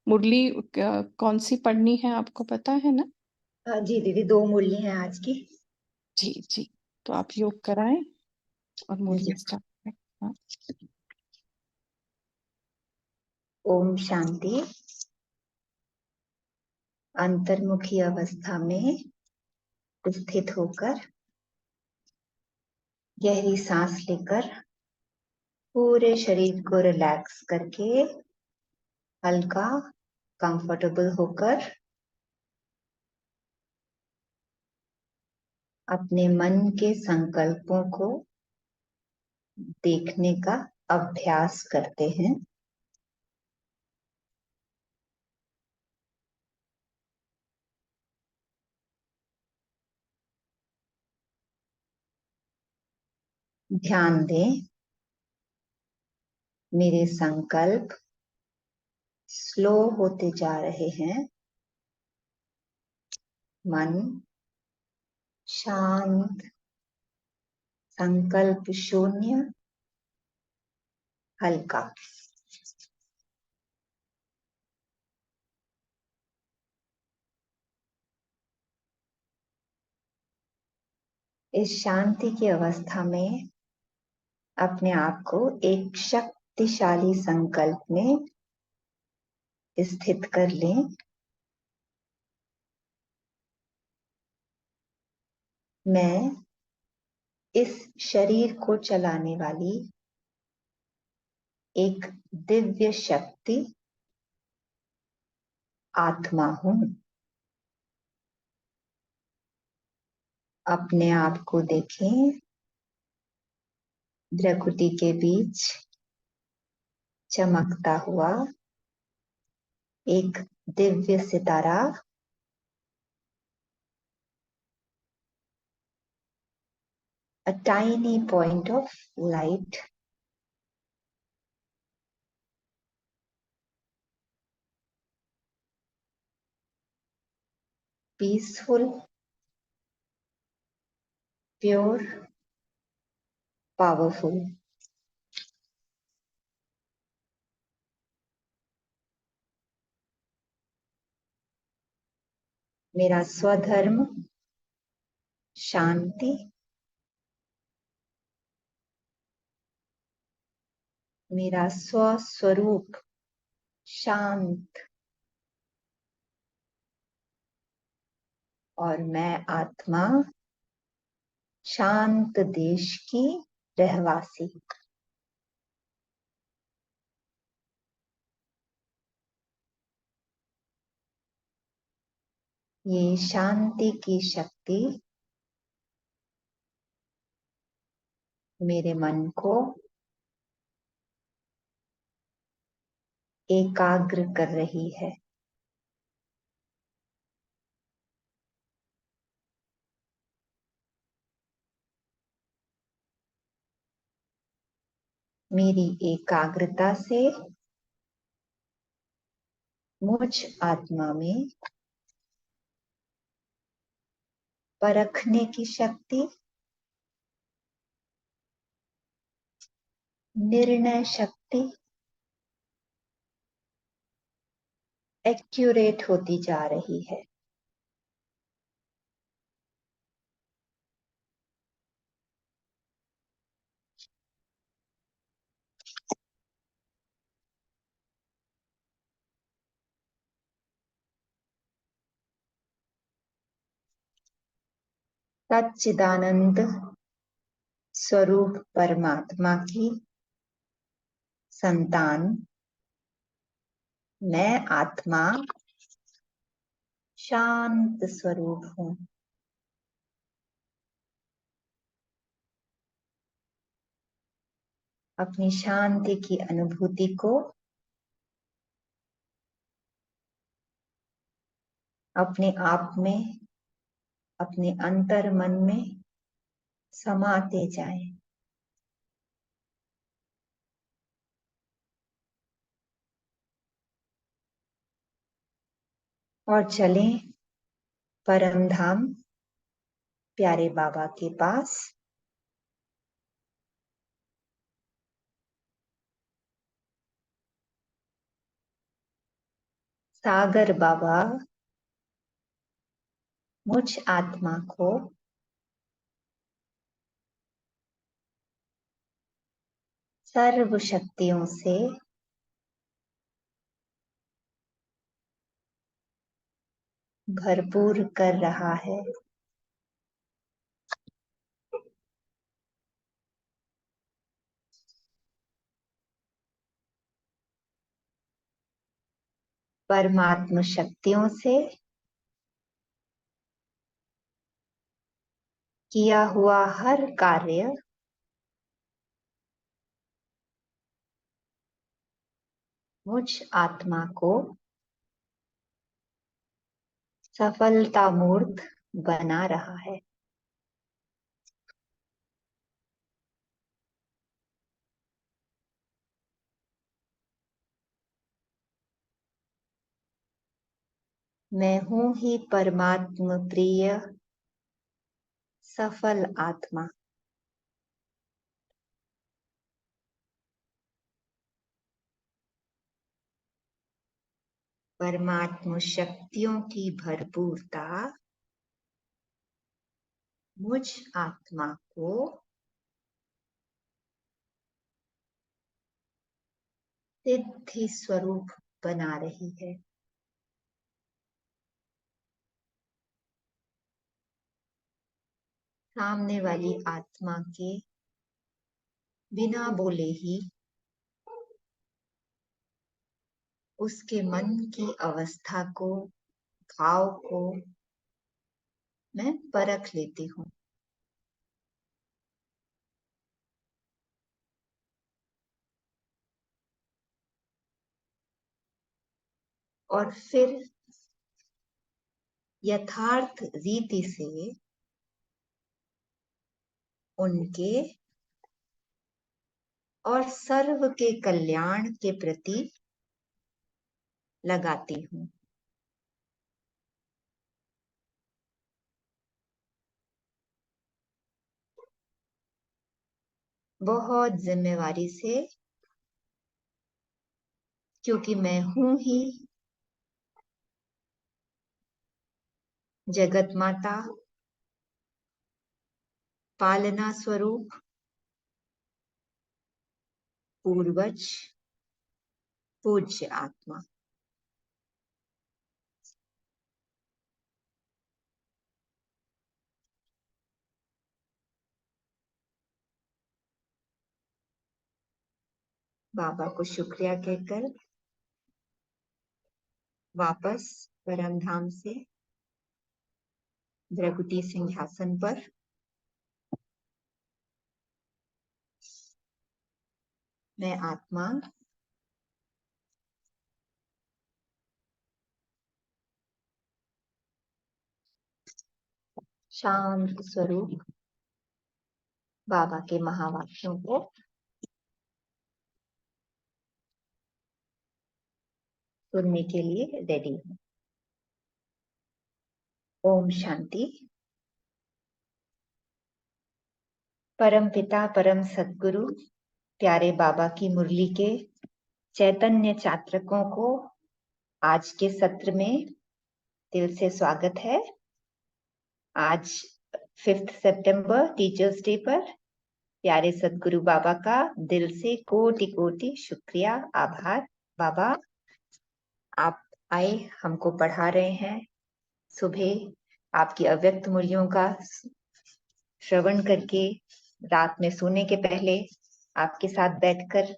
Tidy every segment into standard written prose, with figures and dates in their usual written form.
मुरली कौन सी पढ़नी है आपको पता है ना? जी दीदी, 2 मुरली हैं आज की। जी जी। तो आप योग कराएं और जी। मुरली स्टार्ट करें। हाँ। ओम शांति। अंतर्मुखी अवस्था में स्थित होकर गहरी सांस लेकर पूरे शरीर को रिलैक्स करके हल्का कंफर्टेबल होकर अपने मन के संकल्पों को देखने का अभ्यास करते हैं। ध्यान दें, मेरे संकल्प स्लो होते जा रहे हैं। मन शांत, संकल्प शून्य, हल्का। इस शांति की अवस्था में अपने आप को एक शक्तिशाली संकल्प में स्थित कर लें। मैं इस शरीर को चलाने वाली एक दिव्य शक्ति आत्मा हूं। अपने आप को देखें, प्रकृति के बीच चमकता हुआ एक दिव्य सितारा। A tiny point of light. Peaceful, pure, powerful. मेरा स्वधर्म शांति, मेरा स्वस्वरूप शांत, और मैं आत्मा शांत देश की रहवासी। ये शांति की शक्ति मेरे मन को एकाग्र कर रही है। मेरी एकाग्रता से मुझ आत्मा में परखने की शक्ति, निर्णय शक्ति एक्यूरेट होती जा रही है। सच्चिदानंद स्वरूप परमात्मा की संतान मैं आत्मा शांत स्वरूप हूं। अपनी शांति की अनुभूति को अपने आप में, अपने अंतर मन में समाते जाएं। और चलें परम धाम प्यारे बाबा के पास। सागर बाबा मुझ आत्मा को सर्व शक्तियों से भरपूर कर रहा है। परमात्म शक्तियों से किया हुआ हर कार्य मुझ आत्मा को सफलतामूर्त बना रहा है। मैं हूं ही परमात्म प्रिय सफल आत्मा। परमात्म शक्तियों की भरपूरता मुझ आत्मा को सिद्धि स्वरूप बना रही है। सामने वाली आत्मा के बिना बोले ही उसके मन की अवस्था को, भाव को मैं परख लेती हूँ। और फिर यथार्थ रीति से उनके और सर्व के कल्याण के प्रति लगाती हूँ। बहुत जिम्मेवारी से, क्योंकि मैं हूं ही जगत माता, पालना स्वरूप, पूर्वज, पूज्य आत्मा। बाबा को शुक्रिया कहकर वापस परम धाम से भृगुटी सिंहासन पर मैं आत्मा शांत स्वरूप बाबा के महावाक्यों को सुनने के लिए रेडी हूँ। ओम शांति। परम पिता परम सद्गुरु प्यारे बाबा की मुरली के चैतन्य चात्रकों को आज के सत्र में दिल से स्वागत है। आज 5 सितंबर टीचर्स डे पर प्यारे सद्गुरु बाबा का दिल से कोटि कोटि शुक्रिया, आभार। बाबा आप आए, हमको पढ़ा रहे हैं। सुबह आपकी अव्यक्त मूल्यों का श्रवण करके रात में सोने के पहले आपके साथ बैठकर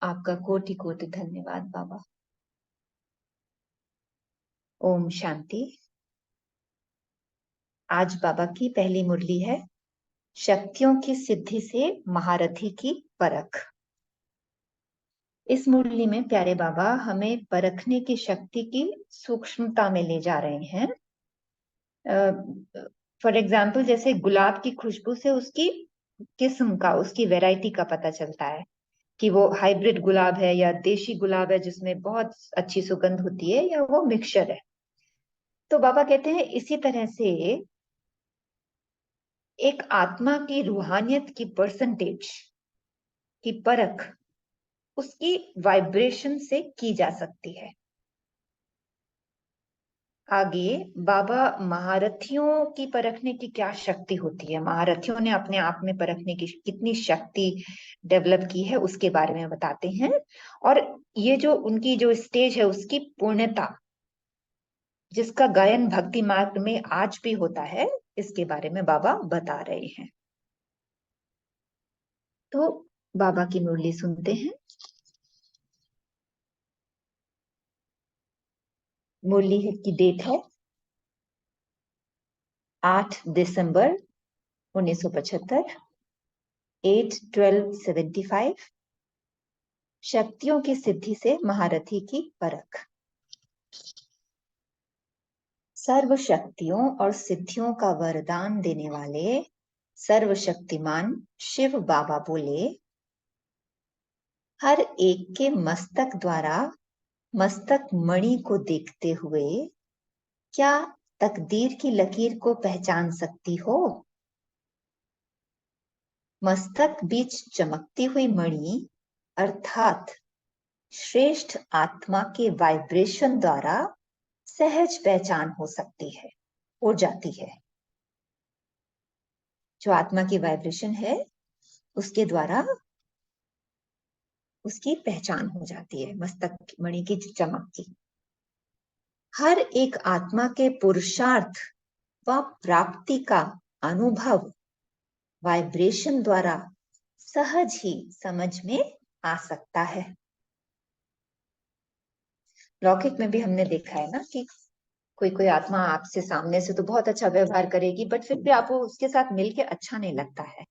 आपका कोटि कोटि धन्यवाद बाबा। ओम शांति। आज बाबा की पहली मुरली है, शक्तियों की सिद्धि से महारथी की परख। इस मुरली में प्यारे बाबा हमें परखने की शक्ति की सूक्ष्मता में ले जा रहे हैं। फॉर एग्जाम्पल, जैसे गुलाब की खुशबू से उसकी किस्म का, उसकी वैरायटी का पता चलता है कि वो हाइब्रिड गुलाब है या देशी गुलाब है जिसमें बहुत अच्छी सुगंध होती है, या वो मिक्सचर है। तो बाबा कहते हैं इसी तरह से एक आत्मा की रूहानियत की परसेंटेज की परख उसकी वाइब्रेशन से की जा सकती है। आगे बाबा महारथियों की परखने की क्या शक्ति होती है, महारथियों ने अपने आप में परखने की कितनी शक्ति डेवलप की है उसके बारे में बताते हैं। और ये जो उनकी जो स्टेज है उसकी पूर्णता, जिसका गायन भक्ति मार्ग में आज भी होता है, इसके बारे में बाबा बता रहे हैं। तो बाबा की मुरली सुनते हैं। मुरली की डेट है 8 दिसंबर 1975, 8/12/75। शक्तियों की सिद्धि से महारथी की परख। सर्व शक्तियों और सिद्धियों का वरदान देने वाले सर्वशक्तिमान शिव बाबा बोले, हर एक के मस्तक द्वारा मस्तक मणि को देखते हुए क्या तकदीर की लकीर को पहचान सकती हो? मस्तक बीच चमकती हुई मणि अर्थात श्रेष्ठ आत्मा के वाइब्रेशन द्वारा सहज पहचान हो सकती है, हो जाती है। जो आत्मा की वाइब्रेशन है उसके द्वारा उसकी पहचान हो जाती है, मस्तक मणि की चमक की। हर एक आत्मा के पुरुषार्थ व प्राप्ति का अनुभव वाइब्रेशन द्वारा सहज ही समझ में आ सकता है। लौकिक में भी हमने देखा है ना कि कोई कोई आत्मा आपसे सामने से तो बहुत अच्छा व्यवहार करेगी, बट फिर भी आपको उसके साथ मिलके अच्छा नहीं लगता है।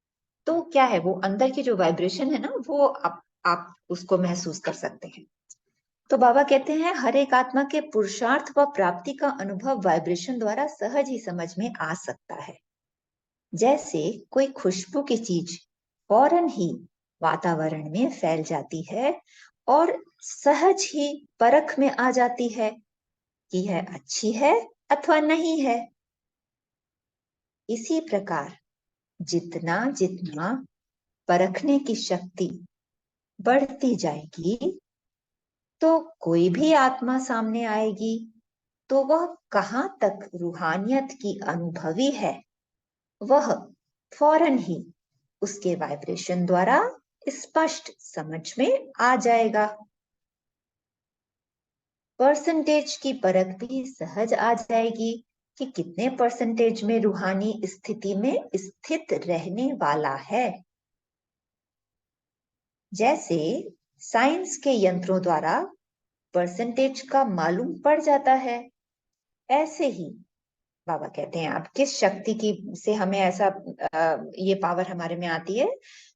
तो क्या है, वो अंदर की जो वाइब्रेशन है ना, वो आप उसको महसूस कर सकते हैं। तो बाबा कहते हैं हर एक आत्मा के पुरुषार्थ व प्राप्ति का अनुभव वाइब्रेशन द्वारा सहज ही समझ में आ सकता है। जैसे कोई खुशबू की चीज फौरन ही वातावरण में फैल जाती है और सहज ही परख में आ जाती है कि यह अच्छी है अथवा नहीं है। इसी प्रकार जितना जितना परखने की शक्ति बढ़ती जाएगी तो कोई भी आत्मा सामने आएगी तो वह कहाँ तक रूहानियत की अनुभवी है वह फौरन ही उसके वाइब्रेशन द्वारा स्पष्ट समझ में आ जाएगा। परसेंटेज की परख भी सहज आ जाएगी कि कितने परसेंटेज में रूहानी स्थिति में स्थित रहने वाला है। जैसे साइंस के यंत्रों द्वारा परसेंटेज का मालूम पड़ जाता है, ऐसे ही बाबा कहते हैं आप किस शक्ति की से हमें ऐसा ये पावर हमारे में आती है।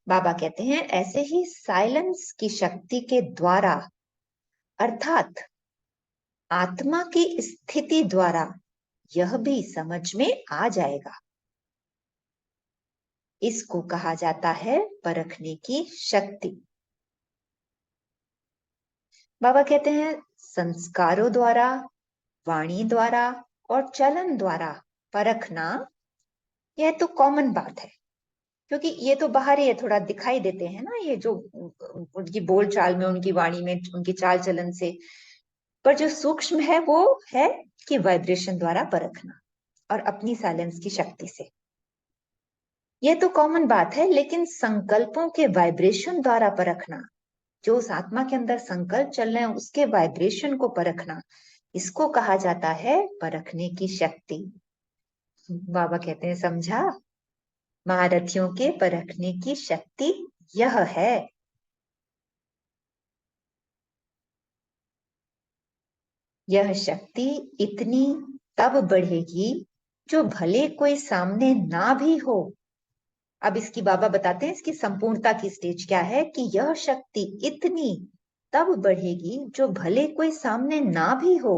बाबा कहते हैं ऐसे ही साइलेंस की शक्ति के द्वारा अर्थात आत्मा की स्थिति द्वारा यह भी समझ में आ जाएगा। इसको कहा जाता है परखने की शक्ति। बाबा कहते हैं संस्कारों द्वारा, वाणी द्वारा और चलन द्वारा परखना यह तो कॉमन बात है, क्योंकि ये तो बाहर ही है, थोड़ा दिखाई देते हैं ना ये जो उनकी बोल चाल में, उनकी वाणी में, उनकी चाल चलन से। पर जो सूक्ष्म है वो है कि वाइब्रेशन द्वारा परखना और अपनी साइलेंस की शक्ति से। ये तो कॉमन बात है, लेकिन संकल्पों के वाइब्रेशन द्वारा परखना, जो उस आत्मा के अंदर संकल्प चल रहे हैं उसके वाइब्रेशन को परखना, इसको कहा जाता है परखने की शक्ति। बाबा कहते हैं समझा, महारथियों के परखने की शक्ति यह है। यह शक्ति इतनी तब बढ़ेगी जो भले कोई सामने ना भी हो। अब इसकी बाबा बताते हैं इसकी संपूर्णता की स्टेज क्या है कि यह शक्ति इतनी तब बढ़ेगी जो भले कोई सामने ना भी हो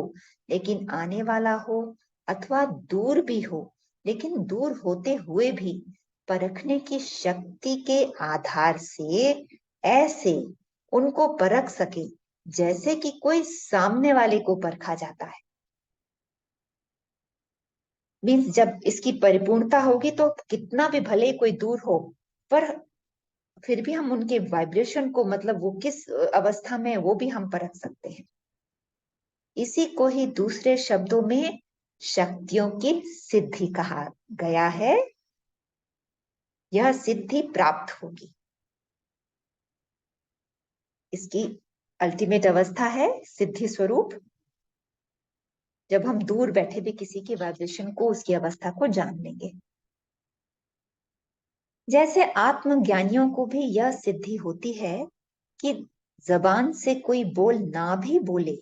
लेकिन आने वाला हो, अथवा दूर भी हो लेकिन दूर होते हुए भी परखने की शक्ति के आधार से ऐसे उनको परख सके जैसे कि कोई सामने वाले को परखा जाता है। मीन्स जब इसकी परिपूर्णता होगी तो कितना भी भले कोई दूर हो पर फिर भी हम उनके वाइब्रेशन को, मतलब वो किस अवस्था में है, वो भी हम परख सकते हैं। इसी को ही दूसरे शब्दों में शक्तियों की सिद्धि कहा गया है। यह सिद्धि प्राप्त होगी, इसकी अल्टीमेट अवस्था है सिद्धि स्वरूप, जब हम दूर बैठे भी किसी के वाइब्रेशन को, उसकी अवस्था को जान लेंगे। जैसे आत्मज्ञानियों को भी यह सिद्धि होती है कि जबान से कोई बोल ना भी बोले,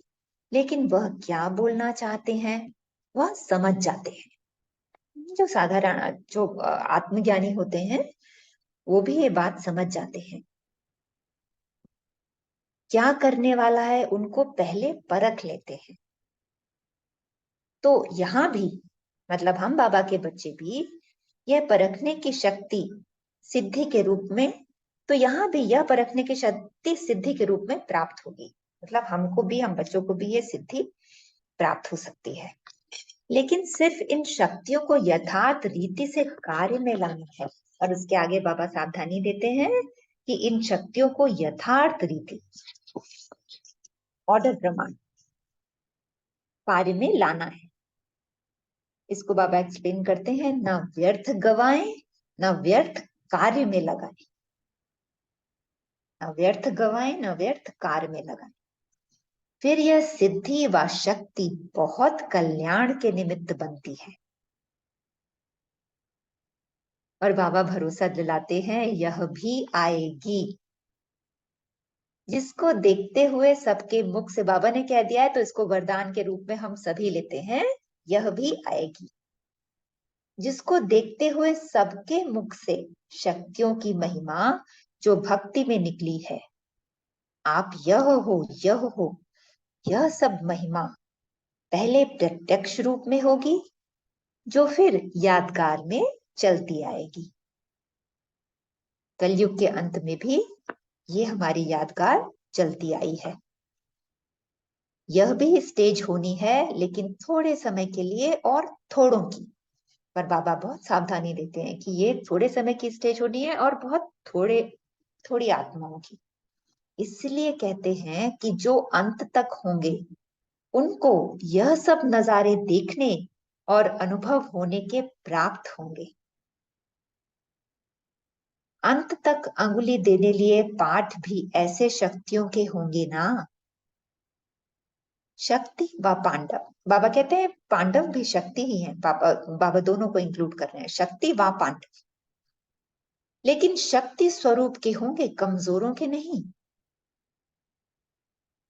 लेकिन वह क्या बोलना चाहते हैं वह समझ जाते हैं। जो साधारण, जो आत्मज्ञानी होते हैं, वो भी ये बात समझ जाते हैं। क्या करने वाला है उनको पहले परख लेते हैं। तो यहां भी, मतलब हम बाबा के बच्चे भी यह परखने की शक्ति सिद्धि के रूप में, तो यहाँ भी यह परखने की शक्ति सिद्धि के रूप में प्राप्त होगी। मतलब हमको भी, हम बच्चों को भी ये सिद्धि प्राप्त हो सकती है, लेकिन सिर्फ इन शक्तियों को यथार्थ रीति से कार्य में लाना है। और उसके आगे बाबा सावधानी देते हैं कि इन शक्तियों को यथार्थ रीति, ऑर्डर प्रमाण कार्य में लाना है। इसको बाबा एक्सप्लेन करते हैं, ना व्यर्थ गवाएं, ना व्यर्थ कार्य में लगाएं। ना व्यर्थ गवाएं, ना व्यर्थ कार्य में लगाएं। फिर यह सिद्धि व शक्ति बहुत कल्याण के निमित्त बनती है। और बाबा भरोसा दिलाते हैं, यह भी आएगी। जिसको देखते हुए सबके मुख से, बाबा ने कह दिया है तो इसको वरदान के रूप में हम सभी लेते हैं, यह भी आएगी। जिसको देखते हुए सबके मुख से शक्तियों की महिमा जो भक्ति में निकली है, आप यह हो, यह हो, यह सब महिमा पहले प्रत्यक्ष रूप में होगी, जो फिर यादगार में चलती आएगी। कलयुग के अंत में भी ये हमारी यादगार चलती आई है। यह भी स्टेज होनी है, लेकिन थोड़े समय के लिए और थोड़ों की। पर बाबा बहुत सावधानी देते हैं कि ये थोड़े समय की स्टेज होनी है और बहुत थोड़ी आत्माओं की। इसलिए कहते हैं कि जो अंत तक होंगे उनको यह सब नजारे देखने और अनुभव होने के प्राप्त होंगे। अंत तक अंगुली देने लिए पाठ भी ऐसे शक्तियों के होंगे ना। शक्ति व पांडव, बाबा कहते हैं पांडव भी शक्ति ही है। बाबा दोनों को इंक्लूड कर रहे हैं, शक्ति व पांडव। लेकिन शक्ति स्वरूप के होंगे, कमजोरों के नहीं।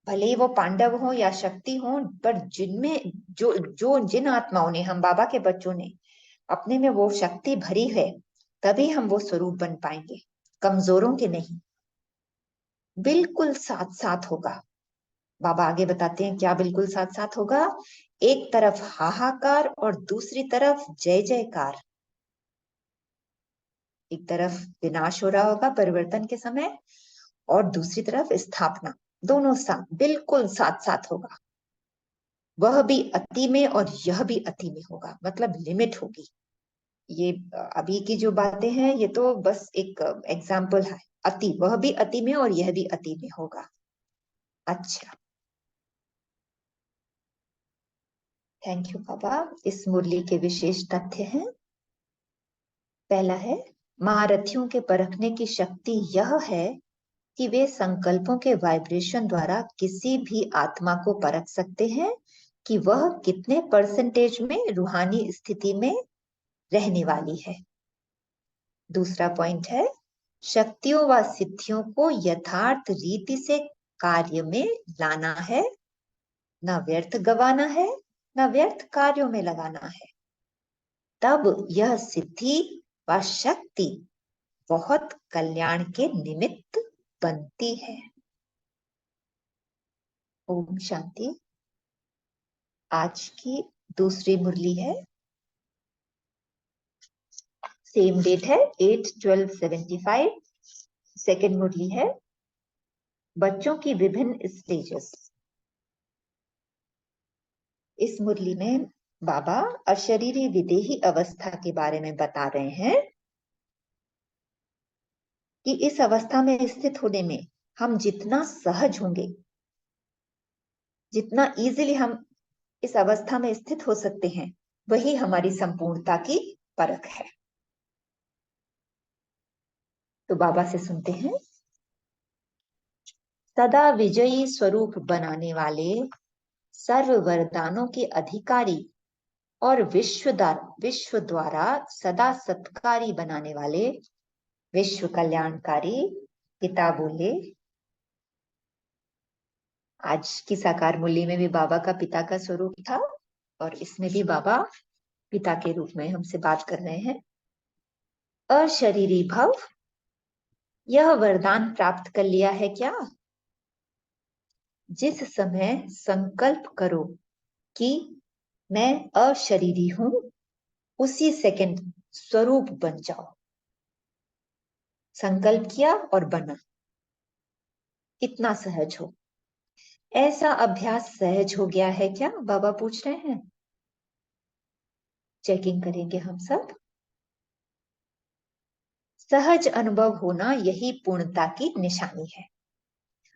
भले ही वो पांडव हो या शक्ति हो, पर जिनमें जिन आत्माओं ने, हम बाबा के बच्चों ने अपने में वो शक्ति भरी है, तभी हम वो स्वरूप बन पाएंगे, कमजोरों के नहीं। बिल्कुल साथ साथ होगा। बाबा आगे बताते हैं क्या बिल्कुल साथ साथ होगा। एक तरफ हाहाकार और दूसरी तरफ जय जयकार। एक तरफ विनाश हो रहा होगा परिवर्तन के समय, और दूसरी तरफ स्थापना। दोनों साथ, बिल्कुल साथ साथ होगा। वह भी अति में और यह भी अति में होगा, मतलब लिमिट होगी। ये अभी की जो बातें हैं ये तो बस एक एग्जाम्पल है। अति, वह भी अति में और यह भी अति में होगा। अच्छा, थैंक यू बाबा। इस मुरली के विशेष तथ्य हैं। पहला है, महारथियों के परखने की शक्ति यह है कि वे संकल्पों के वाइब्रेशन द्वारा किसी भी आत्मा को परख सकते हैं कि वह कितने परसेंटेज में रूहानी स्थिति में रहने वाली है। दूसरा पॉइंट है, शक्तियों व सिद्धियों को यथार्थ रीति से कार्य में लाना है, न व्यर्थ गवाना है, न व्यर्थ कार्यों में लगाना है। तब यह सिद्धि व शक्ति बहुत कल्याण के निमित्त बनती है। ओम शांति। आज की दूसरी मुरली है, सेम डेट है 8/12/75। सेकेंड मुरली है, बच्चों की विभिन्न स्टेजेस। इस मुरली में बाबा अशरीरी विदेही अवस्था के बारे में बता रहे हैं। कि इस अवस्था में स्थित होने में हम जितना सहज होंगे, जितना इजीली हम इस अवस्था में स्थित हो सकते हैं, वही हमारी संपूर्णता की परख है। तो बाबा से सुनते हैं। सदा विजयी स्वरूप बनाने वाले, सर्व वरदानों के अधिकारी और विश्व द्वारा सदा सत्कारी बनाने वाले विश्व कल्याणकारी पिता बोले। आज की साकार मूल्य में भी बाबा का पिता का स्वरूप था और इसमें भी बाबा पिता के रूप में हमसे बात कर रहे हैं। अशरीरी भव, यह वरदान प्राप्त कर लिया है क्या? जिस समय संकल्प करो कि मैं अशरीरी हूं, उसी सेकंड स्वरूप बन जाओ। संकल्प किया और बना, इतना सहज हो। ऐसा अभ्यास सहज हो गया है क्या? बाबा पूछ रहे हैं। चेकिंग करेंगे हम सब। सहज अनुभव होना यही पूर्णता की निशानी है।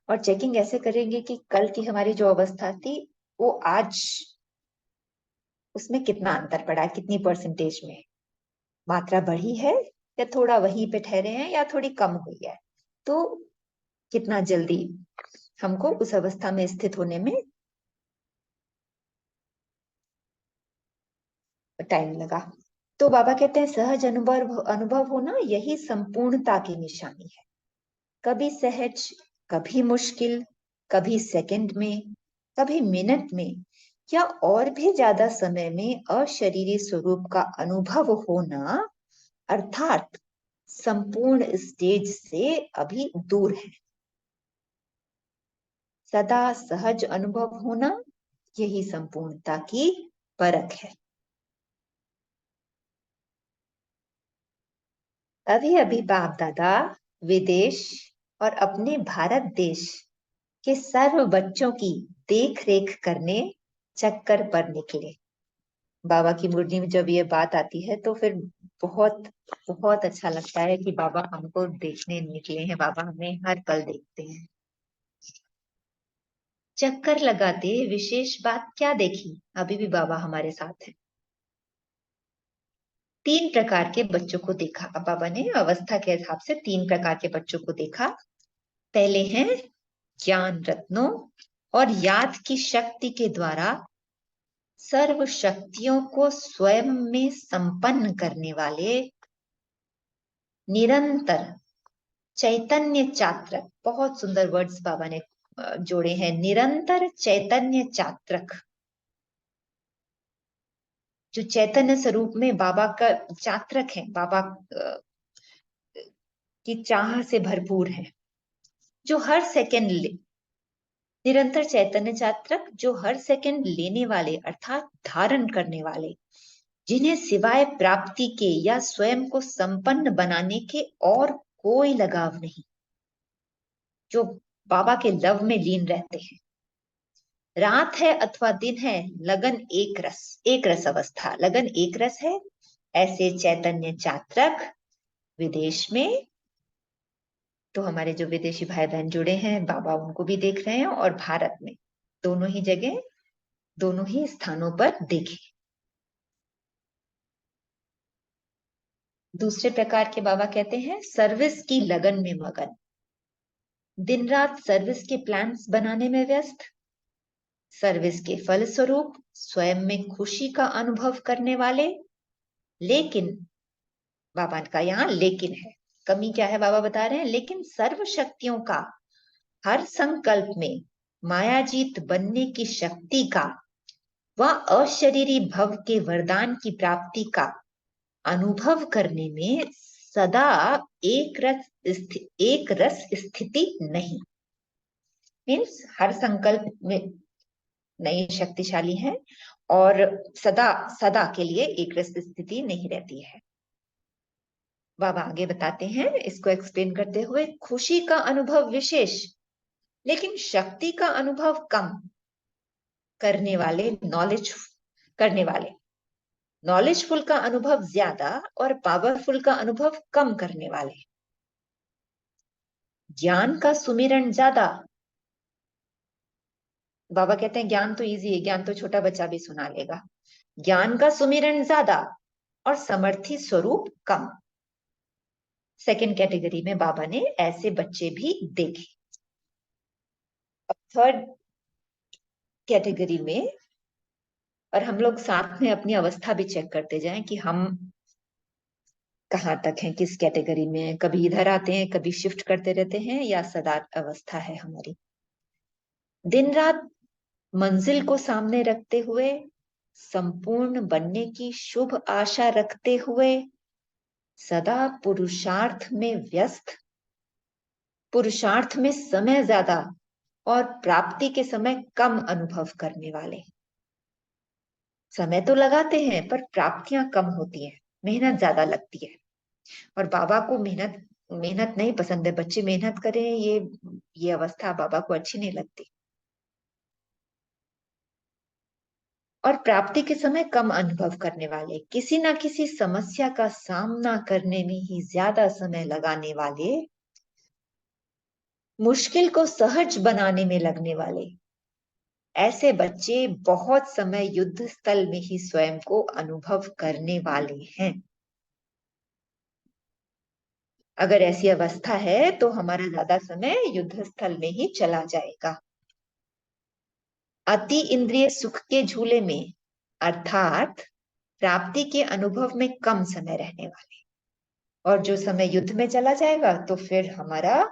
और चेकिंग ऐसे करेंगे कि कल की हमारी जो अवस्था थी वो आज उसमें कितना अंतर पड़ा है, कितनी परसेंटेज में मात्रा बढ़ी है या थोड़ा वहीं पे ठहरे हैं या थोड़ी कम हुई है। तो कितना जल्दी हमको उस अवस्था में स्थित होने में टाइम लगा। तो बाबा कहते हैं सहज अनुभव होना यही संपूर्णता की निशानी है। कभी सहज, कभी मुश्किल, कभी सेकंड में, कभी मिनट में या और भी ज्यादा समय में अशरीरी स्वरूप का अनुभव होना अर्थात संपूर्ण स्टेज से अभी दूर है। सदा सहज अनुभव होना यही संपूर्णता की परख है। अभी अभी बाप दादा विदेश और अपने भारत देश के सर्व बच्चों की देख रेख करने चक्कर पर निकले। बाबा की मुरली में जब ये बात आती है तो फिर बहुत बहुत अच्छा लगता है कि बाबा हमको देखने निकले हैं। बाबा हमें हर पल देखते हैं। चक्कर लगाते विशेष बात क्या देखी? अभी भी बाबा हमारे साथ है। 3 प्रकार के बच्चों को देखा। अब बाबा ने अवस्था के हिसाब से 3 प्रकार के बच्चों को देखा। पहले हैं ज्ञान रत्नों और याद की शक्ति के द्वारा सर्व शक्तियों को स्वयं में संपन्न करने वाले निरंतर चैतन्य चात्रक। बहुत सुंदर वर्ड्स बाबा ने जोड़े हैं। निरंतर चैतन्य चात्रक, जो चैतन्य स्वरूप में बाबा का चात्रक है, बाबा की चाह से भरपूर है, जो हर सेकंड निरंतर चैतन्य चात्रक जो हर सेकंड लेने वाले अर्थात धारण करने वाले, जिन्हें सिवाय प्राप्ति के या स्वयं को संपन्न बनाने के और कोई लगाव नहीं, जो बाबा के लव में लीन रहते हैं। रात है अथवा दिन है, लगन एक रस अवस्था, लगन एक रस है। ऐसे चैतन्य चात्रक विदेश में, तो हमारे जो विदेशी भाई बहन जुड़े हैं बाबा उनको भी देख रहे हैं, और भारत में, दोनों ही जगह, दोनों ही स्थानों पर देखे। दूसरे प्रकार के बाबा कहते हैं सर्विस की लगन में मगन, दिन रात सर्विस के प्लान्स बनाने में व्यस्त, सर्विस के फलस्वरूप स्वयं में खुशी का अनुभव करने वाले। लेकिन बाबा का यहाँ लेकिन है, कमी क्या है बाबा बता रहे हैं, लेकिन सर्व शक्तियों का हर संकल्प में मायाजीत बनने की शक्ति का व अशरीरी भव के वरदान की प्राप्ति का अनुभव करने में सदा एक रस स्थिति नहीं। मीन्स हर संकल्प में नहीं शक्तिशाली है और सदा सदा के लिए एक रस स्थिति नहीं रहती है। बाबा आगे बताते हैं इसको एक्सप्लेन करते हुए, खुशी का अनुभव विशेष लेकिन शक्ति का अनुभव कम करने वाले नॉलेजफुल का अनुभव ज्यादा और पावरफुल का अनुभव कम करने वाले। ज्ञान का सुमिरन ज्यादा। बाबा कहते हैं ज्ञान तो इजी है, ज्ञान तो छोटा बच्चा भी सुना लेगा। ज्ञान का सुमिरन ज्यादा और समर्थी स्वरूप कम। सेकंड कैटेगरी में बाबा ने ऐसे बच्चे भी देखे। अब थर्ड कैटेगरी में, और हम लोग साथ में अपनी अवस्था भी चेक करते जाएं कि हम कहाँ तक हैं, किस कैटेगरी में हैं। कभी इधर आते हैं, कभी शिफ्ट करते रहते हैं, या सदा अवस्था है हमारी। दिन रात मंजिल को सामने रखते हुए, संपूर्ण बनने की शुभ आशा रखते हुए, सदा पुरुषार्थ में व्यस्त, पुरुषार्थ में समय ज्यादा और प्राप्ति के समय कम अनुभव करने वाले। समय तो लगाते हैं पर प्राप्तियां कम होती हैं, मेहनत ज्यादा लगती है। और बाबा को मेहनत मेहनत नहीं पसंद है। बच्चे मेहनत करें, ये अवस्था बाबा को अच्छी नहीं लगती। और प्राप्ति के समय कम अनुभव करने वाले, किसी ना किसी समस्या का सामना करने में ही ज्यादा समय लगाने वाले, मुश्किल को सहज बनाने में लगने वाले, ऐसे बच्चे बहुत समय युद्ध स्थल में ही स्वयं को अनुभव करने वाले हैं। अगर ऐसी अवस्था है तो हमारा ज्यादा समय युद्ध स्थल में ही चला जाएगा। अति इंद्रिय सुख के झूले में, अर्थात प्राप्ति के अनुभव में कम समय रहने वाले। और जो समय युद्ध में चला जाएगा तो फिर हमारा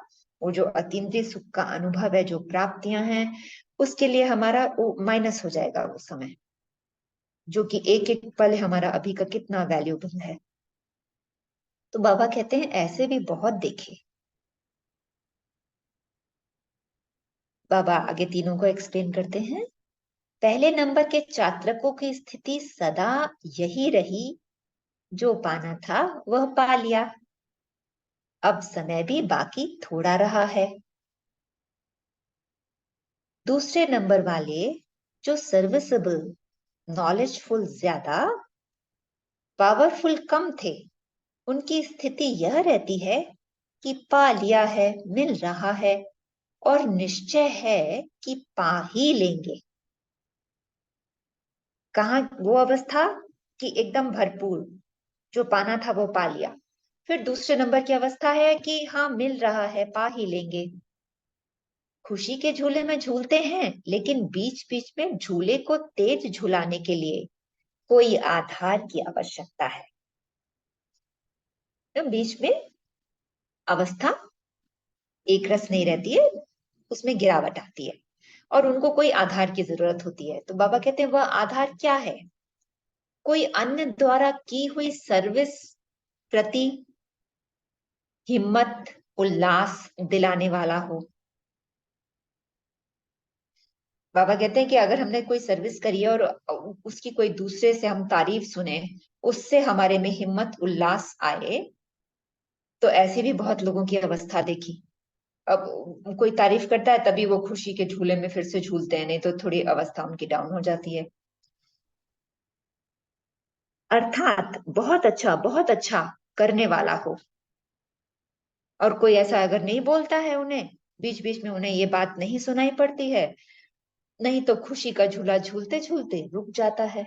वो जो अतीन्द्रिय सुख का अनुभव है, जो प्राप्तियां हैं, उसके लिए हमारा वो माइनस हो जाएगा वो समय, जो कि एक एक पल हमारा अभी का कितना वैल्यूबल है। तो बाबा कहते हैं ऐसे भी बहुत देखे। बाबा आगे तीनों को एक्सप्लेन करते हैं। पहले नंबर के चात्रकों की स्थिति सदा यही रही, जो पाना था वह पा लिया, अब समय भी बाकी थोड़ा रहा है। दूसरे नंबर वाले, जो सर्विसेबल, नॉलेजफुल ज्यादा, पावरफुल कम थे, उनकी स्थिति यह रहती है कि पा लिया है, मिल रहा है, और निश्चय है कि पा ही लेंगे। कहाँ वो अवस्था कि एकदम भरपूर, जो पाना था वो पा लिया। फिर दूसरे नंबर की अवस्था है कि हाँ मिल रहा है, पा ही लेंगे। खुशी के झूले में झूलते हैं, लेकिन बीच बीच में झूले को तेज झुलाने के लिए कोई आधार की आवश्यकता है। तो बीच में अवस्था एक रस नहीं रहती है, उसमें गिरावट आती है और उनको कोई आधार की जरूरत होती है। तो बाबा कहते हैं वह आधार क्या है? कोई अन्य द्वारा की हुई सर्विस प्रति हिम्मत, उल्लास दिलाने वाला हो। बाबा कहते हैं कि अगर हमने कोई सर्विस करी है और उसकी कोई दूसरे से हम तारीफ सुने, उससे हमारे में हिम्मत उल्लास आए, तो ऐसी भी बहुत लोगों की अवस्था देखी। अब कोई तारीफ करता है तभी वो खुशी के झूले में फिर से झूलते हैं, नहीं तो थोड़ी अवस्था उनकी डाउन हो जाती है। अर्थात बहुत अच्छा करने वाला हो, और कोई ऐसा अगर नहीं बोलता है उन्हें, बीच बीच में उन्हें ये बात नहीं सुनाई पड़ती है, नहीं तो खुशी का झूला झूलते झूलते रुक जाता है,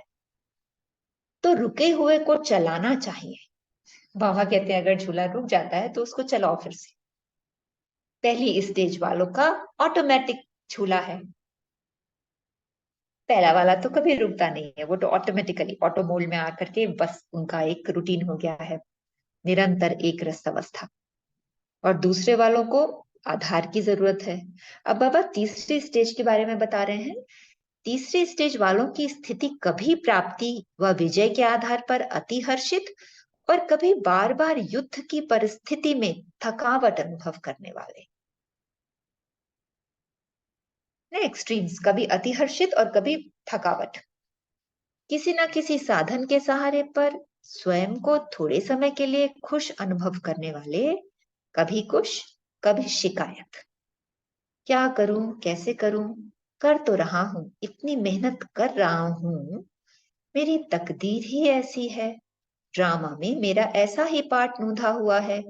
तो रुके हुए को चलाना चाहिए। बाबा कहते हैं अगर झूला रुक जाता है तो उसको चलाओ फिर से। पहली स्टेज वालों का ऑटोमेटिक झूला है, पहला वाला तो कभी रुकता नहीं है, वो तो ऑटोमेटिकली ऑटो मोड में आकर के बस उनका एक रूटीन हो गया है, निरंतर एक रस अवस्था। और दूसरे वालों को आधार की जरूरत है। अब बाबा तीसरी स्टेज के बारे में बता रहे हैं। तीसरी स्टेज वालों की स्थिति कभी प्राप्ति व विजय के आधार पर अति हर्षित, और कभी बार बार युद्ध की परिस्थिति में थकावट अनुभव करने वाले। एक्सट्रीम्स, कभी अति हर्षित और कभी थकावट। किसी न किसी साधन के सहारे पर स्वयं को थोड़े समय के लिए खुश अनुभव करने वाले, कभी खुश कभी शिकायत। क्या करूं, कैसे करूं, कर तो रहा हूं, इतनी मेहनत कर रहा हूं, मेरी तकदीर ही ऐसी है, ड्रामा में मेरा ऐसा ही पार्ट नूंधा हुआ है,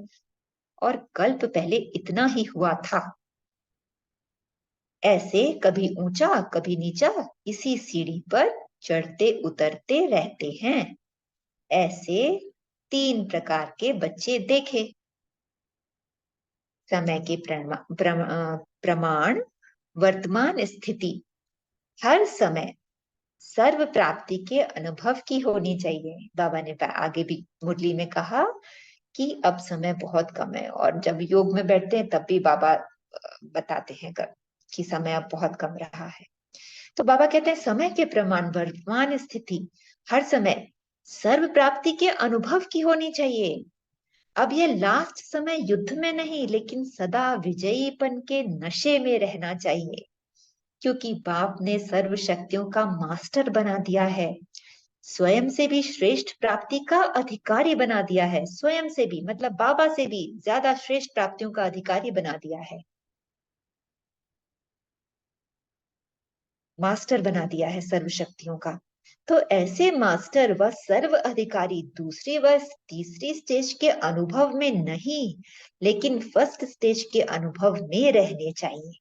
और कल्प पहले इतना ही हुआ था। ऐसे कभी ऊंचा कभी नीचा इसी सीढ़ी पर चढ़ते उतरते रहते हैं। ऐसे 3 प्रकार के बच्चे देखे। समय के प्रमाण, वर्तमान स्थिति। हर समय सर्व प्राप्ति के अनुभव की होनी चाहिए। बाबा ने आगे भी मुरली में कहा कि अब समय बहुत कम है, और जब योग में बैठते हैं तब भी बाबा बताते हैं कि समय अब बहुत कम रहा है। तो बाबा कहते हैं समय के प्रमाण, वर्तमान स्थिति, हर समय सर्व प्राप्ति के अनुभव की होनी चाहिए। अब यह लास्ट समय युद्ध में नहीं, लेकिन सदा विजयीपन के नशे में रहना चाहिए, क्योंकि बाप ने सर्व शक्तियों का मास्टर बना दिया है। स्वयं से भी श्रेष्ठ प्राप्ति का अधिकारी बना दिया है। स्वयं से भी मतलब बाबा से भी ज्यादा श्रेष्ठ प्राप्तियों का अधिकारी बना दिया है, मास्टर बना दिया है सर्व शक्तियों का। तो ऐसे मास्टर व सर्व अधिकारी दूसरी व तीसरी स्टेज के अनुभव में नहीं, लेकिन फर्स्ट स्टेज के अनुभव में रहने चाहिए।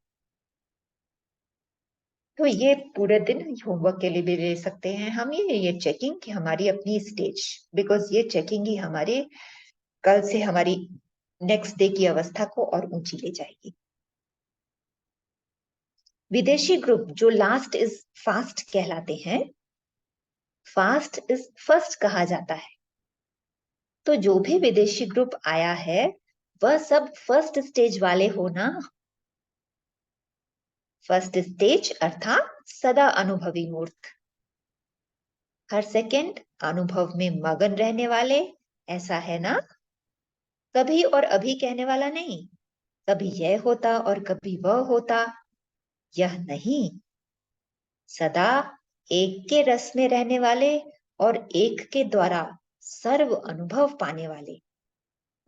तो ये पूरे दिन होमवर्क के लिए भी ले सकते हैं हम, ये चेकिंग कि हमारी अपनी स्टेज, बिकॉज ये चेकिंग ही हमारे कल से हमारी नेक्स्ट डे की अवस्था को और ऊंची ले जाएगी। विदेशी ग्रुप जो लास्ट इज फास्ट कहलाते हैं, फास्ट इज फर्स्ट कहा जाता है। तो जो भी विदेशी ग्रुप आया है वह सब फर्स्ट स्टेज वाले हो ना। फर्स्ट स्टेज अर्थात सदा अनुभवी मूर्ख, हर सेकंड अनुभव में मगन रहने वाले, ऐसा है ना। कभी और अभी कहने वाला नहीं, कभी यह होता और कभी वह होता, यह नहीं। सदा एक के रस में रहने वाले और एक के द्वारा सर्व अनुभव पाने वाले,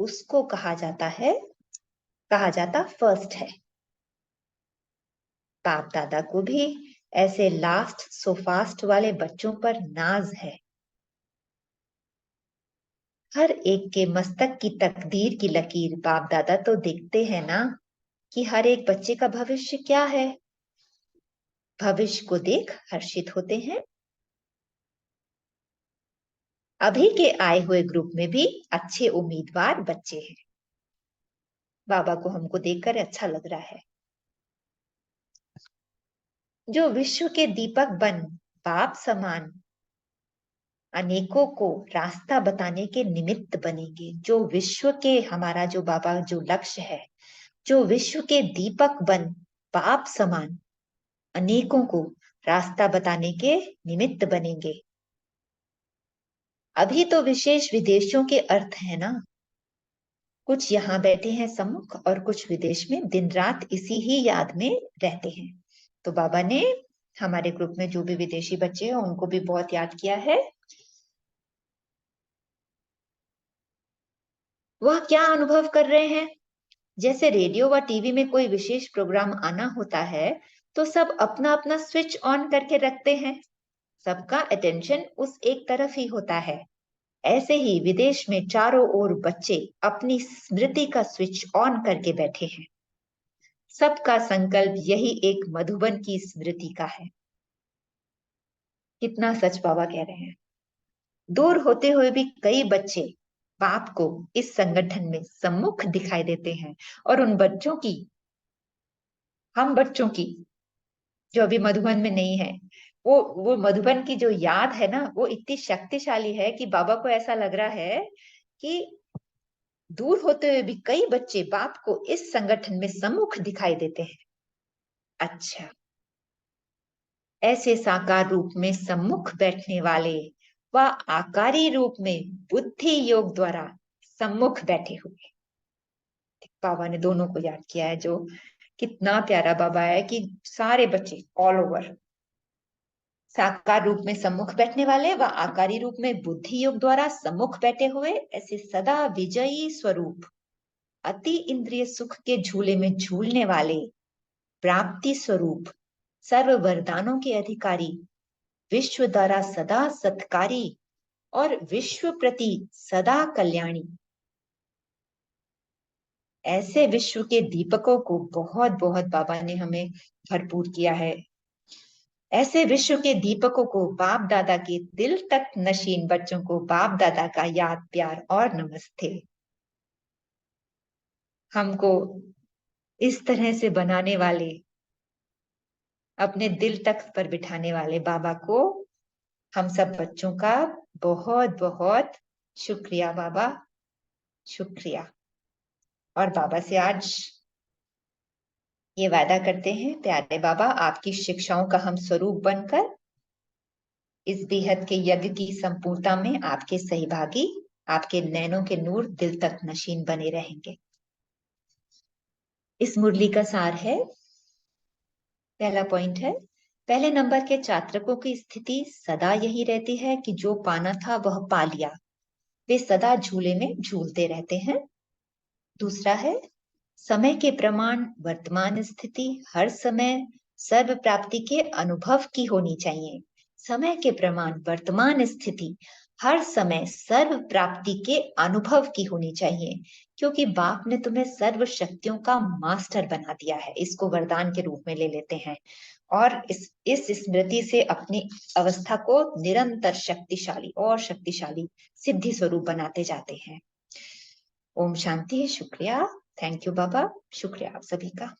उसको कहा जाता फर्स्ट है। बाप दादा को भी ऐसे लास्ट सो फास्ट वाले बच्चों पर नाज है। हर एक के मस्तक की तकदीर की लकीर बाप दादा तो देखते हैं ना, कि हर एक बच्चे का भविष्य क्या है। भविष्य को देख हर्षित होते हैं। अभी के आए हुए ग्रुप में भी अच्छे उम्मीदवार बच्चे हैं। बाबा को हमको देखकर अच्छा लग रहा है। जो विश्व के दीपक बन बाप समान अनेकों को रास्ता बताने के निमित्त बनेंगे। जो विश्व के, हमारा जो बाबा जो लक्ष्य है, जो विश्व के दीपक बन बाप समान अनेकों को रास्ता बताने के निमित्त बनेंगे। अभी तो विशेष विदेशों के अर्थ है ना। कुछ यहाँ बैठे हैं सम्मुख और कुछ विदेश में दिन रात इसी ही याद में रहते हैं। तो बाबा ने हमारे ग्रुप में जो भी विदेशी बच्चे हैं उनको भी बहुत याद किया है। वह क्या अनुभव कर रहे हैं। जैसे रेडियो व टीवी में कोई विशेष प्रोग्राम आना होता है तो सब अपना अपना स्विच ऑन करके रखते हैं, सबका अटेंशन उस एक तरफ ही होता है। ऐसे ही विदेश में चारों ओर बच्चे अपनी स्मृति का स्विच ऑन करके बैठे हैं। सबका संकल्प यही एक मधुबन की स्मृति का है। कितना सच बाबा कह रहे हैं। दूर होते हुए भी कई बच्चे बाप को इस संगठन में सम्मुख दिखाई देते हैं, और उन बच्चों की, हम बच्चों की जो अभी मधुबन में नहीं है, वो मधुबन की जो याद है ना, वो इतनी शक्तिशाली है कि बाबा को ऐसा लग रहा है कि दूर होते हुए भी कई बच्चे बाप को इस संगठन में सम्मुख दिखाई देते हैं। अच्छा, ऐसे साकार रूप में सम्मुख बैठने वाले व आकारी रूप में बुद्धि योग द्वारा सम्मुख बैठे हुए, बाबा ने दोनों को याद किया है। जो कितना प्यारा बाबा है कि सारे बच्चे ऑल ओवर साकार रूप में सम्मुख बैठने वाले व आकारी रूप में बुद्धि योग द्वारा सम्मुख बैठे हुए, ऐसे सदा विजयी स्वरूप अति इंद्रिय सुख के झूले में झूलने वाले, प्राप्ति स्वरूप सर्व वरदानों के अधिकारी, विश्व द्वारा सदा सत्कारी और विश्व प्रति सदा कल्याणी। ऐसे विश्व के दीपकों को बहुत बहुत बाबा ने हमें भरपूर किया है। ऐसे विश्व के दीपकों को, बाप दादा के दिल तक नशीन बच्चों को बाप दादा का याद, प्यार और नमस्ते। हमको इस तरह से बनाने वाले, अपने दिल तक पर बिठाने वाले बाबा को हम सब बच्चों का बहुत बहुत शुक्रिया बाबा, शुक्रिया। और बाबा से आज ये वादा करते हैं, प्यारे बाबा, आपकी शिक्षाओं का हम स्वरूप बनकर इस बेहद के यज्ञ की संपूर्णता में आपके सहभागी, आपके नैनों के नूर दिल तक नशीन बने रहेंगे। इस मुरली का सार है, पहला पॉइंट है, पहले नंबर के चात्रकों की स्थिति सदा यही रहती है कि जो पाना था वह पा लिया, वे सदा झूले में झूलते रहते हैं। दूसरा है, समय के प्रमाण वर्तमान स्थिति हर समय सर्व प्राप्ति के अनुभव की होनी चाहिए। समय के प्रमाण वर्तमान स्थिति हर समय सर्व प्राप्ति के अनुभव की होनी चाहिए, क्योंकि बाप ने तुम्हें सर्व शक्तियों का मास्टर बना दिया है। इसको वरदान के रूप में ले लेते हैं और इस स्मृति से अपनी अवस्था को निरंतर शक्तिशाली और शक्तिशाली सिद्धि स्वरूप बनाते जाते हैं। ओम शांति, शुक्रिया, थैंक यू बाबा, शुक्रिया आप सभी का।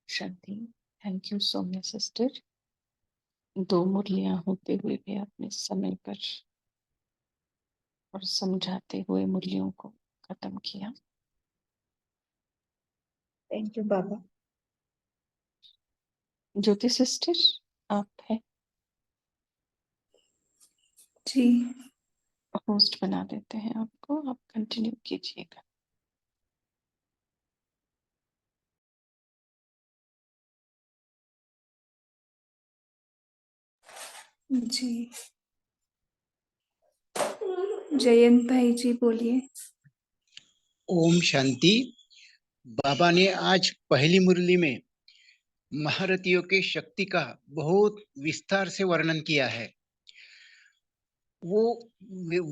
शांति। Thank you so much sister. 2 मुरलियां होते हुए भी आपने समय पर और समझाते हुए मुरलियों को खत्म किया। Thank you Baba. Jyoti sister, आप है जी होस्ट बना देते हैं आपको, आप कंटिन्यू कीजिएगा। जी जयंत भाई जी बोलिए। ओम शांति। बाबा ने आज पहली मुरली में महारथियों की शक्ति का बहुत विस्तार से वर्णन किया है। वो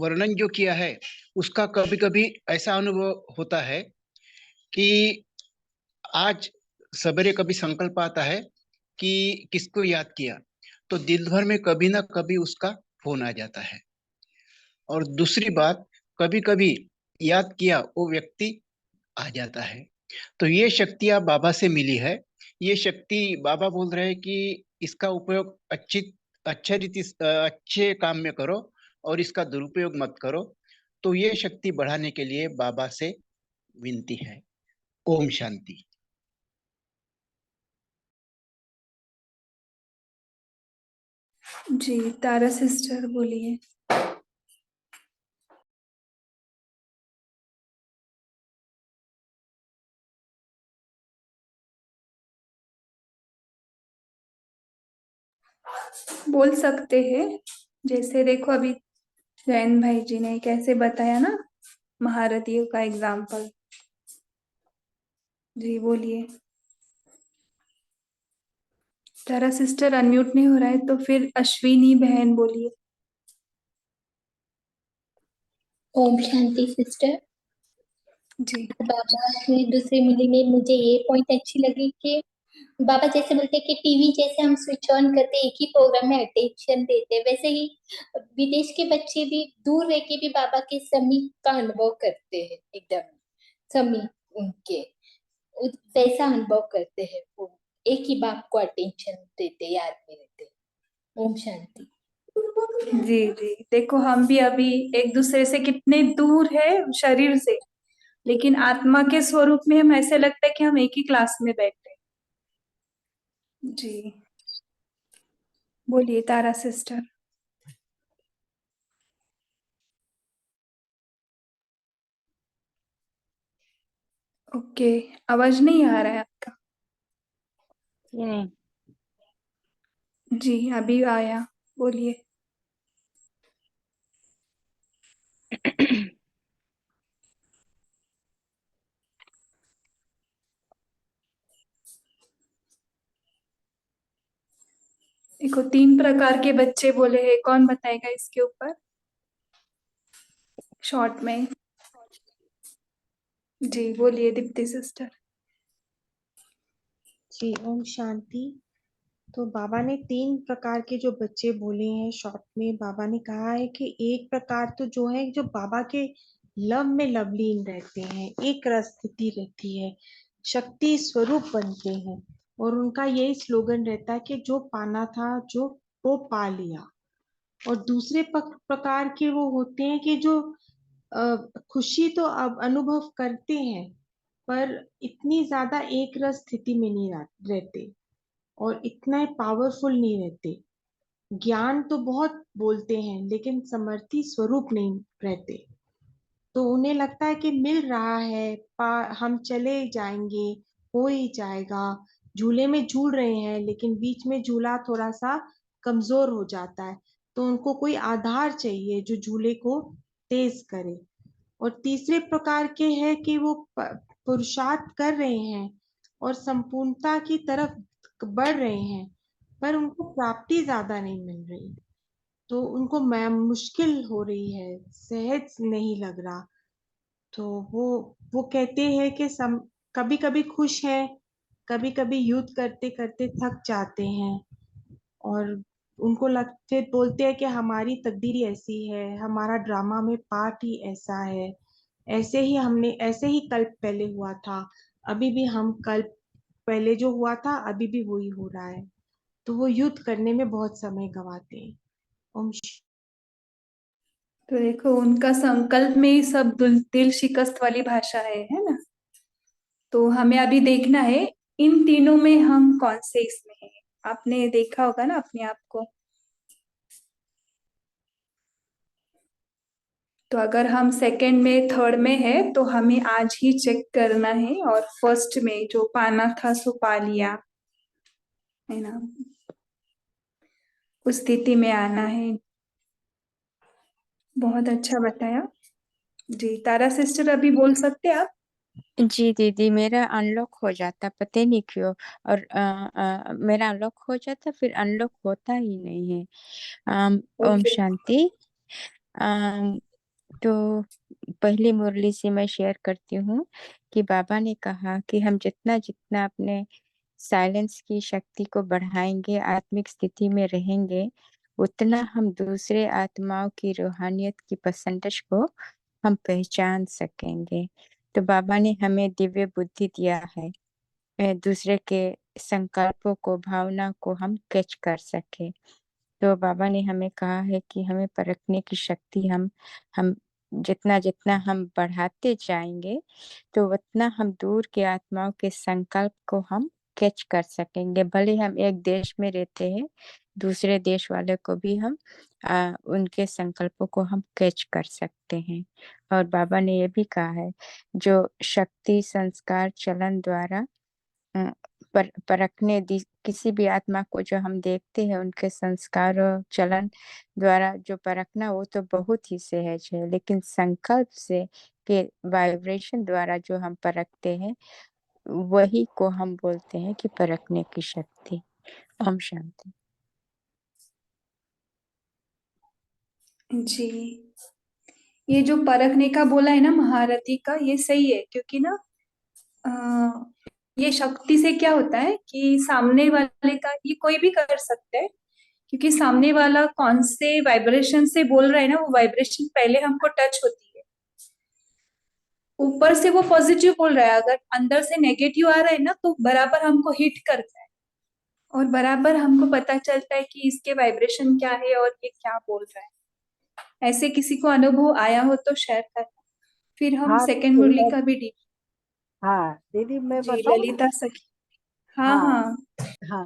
वर्णन जो किया है उसका कभी कभी ऐसा अनुभव होता है कि आज सवेरे कभी संकल्प आता है कि किसको याद किया, तो दिल भर में कभी ना कभी उसका फोन आ जाता है। और दूसरी बात, कभी कभी याद किया वो व्यक्ति आ जाता है। तो ये शक्तियां बाबा से मिली है। ये शक्ति बाबा बोल रहे हैं कि इसका उपयोग अच्छे काम में करो और इसका दुरुपयोग मत करो। तो ये शक्ति बढ़ाने के लिए बाबा से विनती है। ओम शांति। जी तारा सिस्टर बोलिए। बोल सकते हैं। जैसे देखो अभी जैन भाई जी ने कैसे बताया ना, महारथियों का एग्जाम्पल। जी बोलिए। तारा सिस्टर अनम्यूट नहीं हो रहा है, तो फिर अश्विनी बहन बोलिए। ओम शांति सिस्टर। जी बाबा की दूसरी मुरली में मुझे ये पॉइंट अच्छी लगी कि बाबा जैसे बोलते हैं कि टीवी जैसे हम स्विच ऑन करते एक ही प्रोग्राम में अटेंशन देते हैं, वैसे ही विदेश के बच्चे भी दूर रह के भी बाबा के समीप का अनुभव करते हैं, एकदम समीप उनके वैसा अनुभव करते हैं। वो एक ही बाप को अटेंशन देते, याद में रहते। ओम शांति। जी जी, देखो हम भी अभी एक दूसरे से कितने दूर है शरीर से, लेकिन आत्मा के स्वरूप में हम ऐसे लगता है कि हम एक ही क्लास में बैठे हैं। जी, बोलिए तारा सिस्टर। ओके, आवाज नहीं आ रहा है आपका? नहीं। जी अभी आया, बोलिए। देखो 3 प्रकार के बच्चे बोले हैं, कौन बताएगा इसके ऊपर शॉर्ट में? जी बोलिए दीप्ति सिस्टर। जी ओम शांति। तो बाबा ने 3 प्रकार के जो बच्चे बोले हैं शॉर्ट में, बाबा ने कहा है कि एक प्रकार तो जो है जो बाबा के लव में लवलीन रहते हैं, एक रस स्थिति रहती है, शक्ति स्वरूप बनते हैं, और उनका यही स्लोगन रहता है कि जो पाना था जो वो पा लिया। और दूसरे प्रकार के वो होते हैं कि जो खुशी तो अब अनुभव करते हैं पर इतनी ज्यादा एक रस स्थिति में नहीं रहते और इतना पावरफुल नहीं रहते। ज्ञान तो बहुत बोलते हैं लेकिन समर्थी स्वरूप नहीं रहते। तो उन्हें लगता है कि मिल रहा है, हम चले जाएंगे, हो ही जाएगा। झूले में झूल रहे हैं लेकिन बीच में झूला थोड़ा सा कमजोर हो जाता है, तो उनको कोई आधार चाहिए जो झूले को तेज करे। और तीसरे प्रकार के है कि वो पुरुषार्थ कर रहे हैं और संपूर्णता की तरफ बढ़ रहे हैं पर उनको प्राप्ति ज्यादा नहीं मिल रही, तो उनको मुश्किल हो रही है, सहज नहीं लग रहा। तो वो कहते हैं कि कभी कभी खुश हैं, कभी कभी युद्ध करते करते थक जाते हैं, और उनको लगते बोलते हैं कि हमारी तकदीर ही ऐसी है, हमारा ड्रामा में पार्ट ही ऐसा है, ऐसे ही कल पहले हुआ था, अभी भी हम कल पहले जो हुआ था अभी भी वही हो रहा है। तो वो युद्ध करने में बहुत समय गवाते हैं। ओम तो देखो उनका संकल्प में ही सब दिल शिकस्त वाली भाषा है ना? तो हमें अभी देखना है इन तीनों में हम कौन से इसमें हैं। आपने देखा होगा ना अपने आप को। तो अगर हम सेकंड में थर्ड में है तो हमें आज ही चेक करना है, और फर्स्ट में जो पाना था सो पा लिया है ना, उस स्थिति में आना है। बहुत अच्छा बताया। जी तारा सिस्टर अभी बोल सकते हैं आप? जी दीदी, मेरा अनलॉक हो जाता पता नहीं क्यों। और मेरा अनलॉक हो जाता फिर अनलॉक होता ही नहीं है। ओम ओके। शांति। अम, तो पहली मुरली से मैं शेयर करती हूँ कि बाबा ने कहा कि हम जितना जितना अपने साइलेंस की शक्ति को बढ़ाएंगे, आत्मिक स्थिति में रहेंगे, उतना हम दूसरे आत्माओं की रूहानियत की परसेंटेज को हम पहचान सकेंगे। तो बाबा ने हमें दिव्य बुद्धि दिया है, दूसरे के संकल्पों को, भावना को हम कैच कर सके। तो बाबा ने हमें कहा है कि हमें परखने की शक्ति हम जितना जितना हम बढ़ाते जाएंगे तो उतना हम दूर के आत्माओं के संकल्प को हम कैच कर सकेंगे। भले हम एक देश में रहते हैं, दूसरे देश वाले को भी हम उनके संकल्पों को हम कैच कर सकते हैं। और बाबा ने ये भी कहा है, जो शक्ति संस्कार चलन द्वारा परखने किसी भी आत्मा को जो हम देखते हैं उनके संस्कार और चलन द्वारा जो परखना वो तो बहुत ही सहज है, लेकिन संकल्प से के वाइब्रेशन द्वारा जो हम परखते हैं वही को हम बोलते हैं कि परखने की शक्ति। ओम शांति। जी ये जो परखने का बोला है ना महारथी का, ये सही है, क्योंकि ना ये शक्ति से क्या होता है कि सामने वाले का, ये कोई भी कर सकता है, क्योंकि सामने वाला कौन से वाइब्रेशन से बोल रहा है ना, वो वाइब्रेशन पहले हमको टच होती है। ऊपर से वो पॉजिटिव बोल रहा है, अगर अंदर से नेगेटिव आ रहा है ना तो बराबर हमको हिट करता है, और बराबर हमको पता चलता है कि इसके वाइब्रेशन क्या है और ये क्या बोल रहा है। ऐसे किसी को अनुभव आया हो तो शेयर करना, फिर हम हाँ सेकंड दीदी मुरली का भी डी। हाँ दीदी मैं जी बताऊँ। ललिता सखी। हाँ हाँ हाँ।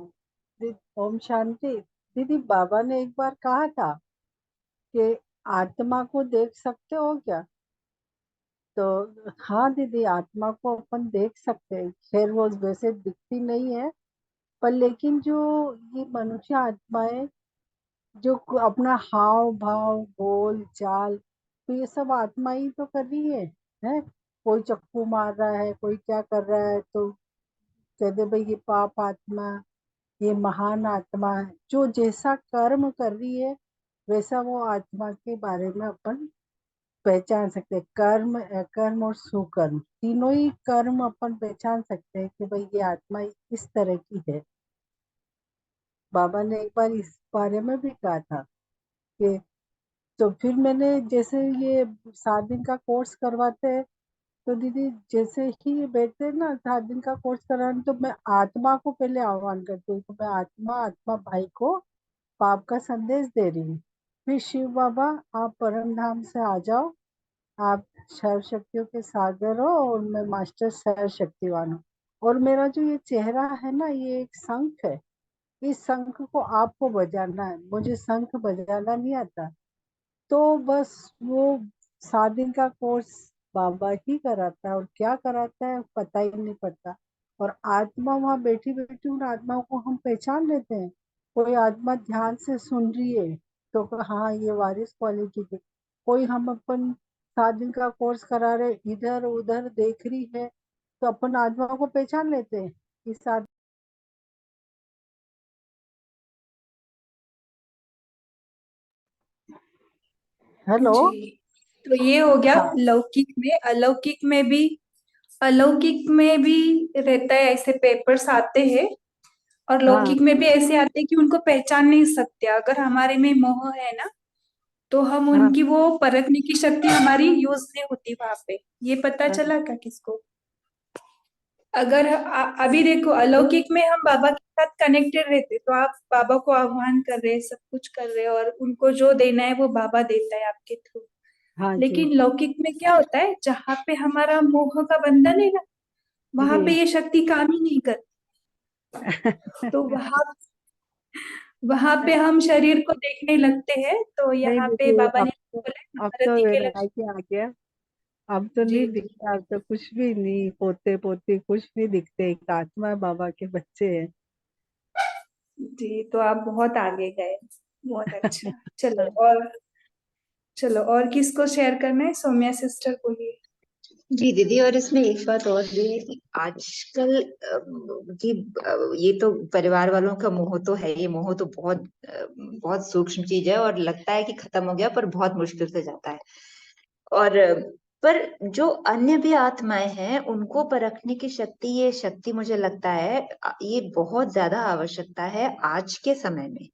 हाँ ओम शांति। दीदी बाबा ने एक बार कहा था कि आत्मा को देख सकते हो क्या? तो हाँ दीदी, आत्मा को अपन देख सकते हैं। खैर वो वैसे दिखती नहीं है, पर लेकिन जो ये मनुष्य आत्माएं जो अपना हाव भाव बोल चाल, तो ये सब आत्मा ही तो कर रही है। कोई चक्कू मार रहा है, कोई क्या कर रहा है, तो कहते भाई ये पाप आत्मा, ये महान आत्मा है। जो जैसा कर्म कर रही है वैसा वो आत्मा के बारे में अपन पहचान सकते हैं। कर्म, अकर्म और सुकर्म, तीनों ही कर्म अपन पहचान सकते हैं कि भाई ये आत्मा इस तरह की है। बाबा ने एक बार इस बारे में भी कहा था कि तो फिर मैंने जैसे ये 7 दिन का कोर्स करवाते हैं, तो दीदी जैसे ही ये बैठते हैं ना 7 दिन का कोर्स कराने, तो मैं आत्मा को पहले आह्वान करती हूँ। तो मैं आत्मा आत्मा भाई को पाप का संदेश दे रही हूँ। फिर शिव बाबा आप परम धाम से आ जाओ, आप सर्व शक्तियों के सागर हो और मैं मास्टर सर्व शक्तिवान हूँ। और मेरा जो ये चेहरा है ना, ये एक शंख है। इस शंख को आपको बजाना है, मुझे शंख बजाना नहीं आता। तो बस वो 7 दिन का कोर्स बाबा ही कराता है, और क्या कराता है पता ही नहीं पड़ता। और आत्मा वहाँ बैठी बैठी उन आत्माओं को हम पहचान लेते हैं। कोई आत्मा ध्यान से सुन रही है तो हाँ ये वारिस क्वालिटी की। कोई हम अपन 7 दिन का कोर्स करा रहे, इधर उधर देख रही है, तो अपन आत्मा को पहचान लेते हैं इस हेलो। जी तो ये हो गया हाँ लौकिक में। अलौकिक में भी रहता है, ऐसे पेपर्स आते हैं, और हाँ लौकिक में भी ऐसे आते हैं कि उनको पहचान नहीं सकते। अगर हमारे में मोह है ना, तो हम हाँ उनकी वो परखने की शक्ति हमारी यूज नहीं होती वहां पे। ये पता हाँ चला क्या किसको? अगर अभी देखो, अलौकिक में हम बाबा के साथ कनेक्टेड रहते, तो आप बाबा को आह्वान कर रहे हैं, सब कुछ कर रहे हैं, और उनको जो देना है वो बाबा देता है आपके थ्रू। हाँ जी लेकिन लौकिक में क्या होता है, जहाँ पे हमारा मोह का बंधन है ना, वहां पे जी। ये शक्ति काम ही नहीं करती। तो वहां पे हम शरीर को देखने लगते हैं। तो नहीं यहाँ पे दीदी, बाबा ने तो बोला है, अब तो महारथी के लक्ष्य। वैराग्य आ गया। अब तो जी नहीं जी। दिखता, अब तो कुछ भी नहीं, पोते पोते कुछ नहीं दिखते, एक आत्मा बाबा के बच्चे हैं। जी तो आप बहुत आगे गए, बहुत अच्छा। चलो और किसको शेयर करना है? सौम्या सिस्टर बोलिए। जी दीदी, और इसमें एक बात और भी है कि आजकल जी ये तो परिवार वालों का मोह तो है, ये मोह तो बहुत सूक्ष्म चीज है, और लगता है कि खत्म हो गया पर बहुत मुश्किल से जाता है। और पर जो अन्य भी आत्माएं हैं उनको परखने की शक्ति, ये शक्ति मुझे लगता है ये बहुत ज्यादा आवश्यकता है आज के समय में।